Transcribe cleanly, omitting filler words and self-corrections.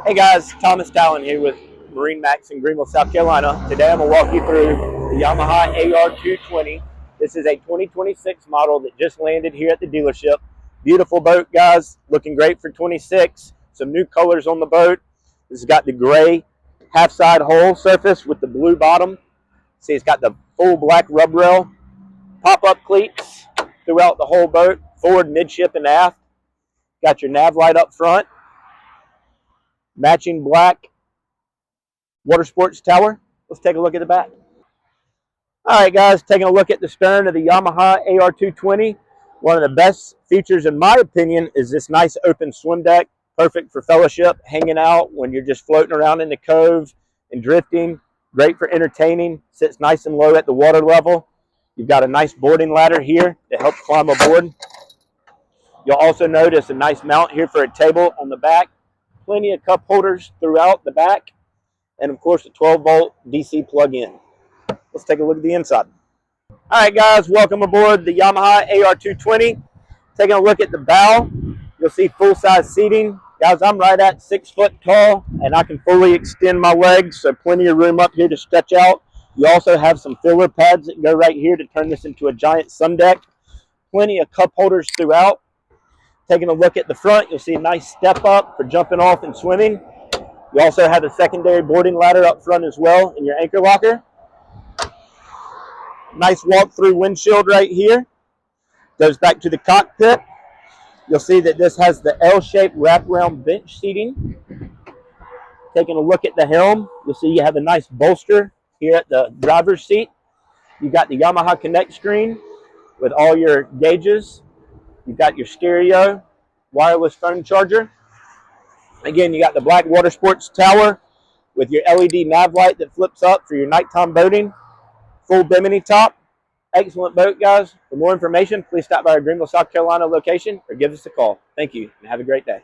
Hey guys, Thomas Talon here with MarineMax in Greenville, South Carolina. Today I'm going to walk you through the Yamaha AR220. This is a 2026 model that just landed here at the dealership. Beautiful boat, guys. Looking great for 26. Some new colors on the boat. This has got the gray half-side hull surface with the blue bottom. See, it's got the full black rub rail. Pop-up cleats throughout the whole boat, forward, midship, and aft. Got your nav light up front. Matching black water sports tower. Let's take a look at the back. All right, guys, taking a look at the stern of the Yamaha AR220. One of the best features, in my opinion, is this nice open swim deck. Perfect for fellowship, hanging out when you're just floating around in the cove and drifting. Great for entertaining. Sits nice and low at the water level. You've got a nice boarding ladder here to help climb aboard. You'll also notice a nice mount here for a table on the back. Plenty of cup holders throughout the back, and of course a 12-volt DC plug-in. Let's take a look at the inside. All right, guys, welcome aboard the Yamaha AR220. Taking a look at the bow, you'll see full-size seating. Guys, I'm right at 6 foot tall, and I can fully extend my legs, so plenty of room up here to stretch out. You also have some filler pads that go right here to turn this into a giant sun deck. Plenty of cup holders throughout. Taking a look at the front, you'll see a nice step up for jumping off and swimming. You also have a secondary boarding ladder up front as well in your anchor locker. Nice walk-through windshield right here. Goes back to the cockpit. You'll see that this has the L-shaped wraparound bench seating. Taking a look at the helm, you'll see you have a nice bolster here at the driver's seat. You've got the Yamaha Connect screen with all your gauges. You've got your stereo, wireless phone charger. Again, you got the black water sports tower with your LED nav light that flips up for your nighttime boating. Full bimini top. Excellent boat, guys. For more information, please stop by our Greenville, South Carolina location or give us a call. Thank you, and have a great day.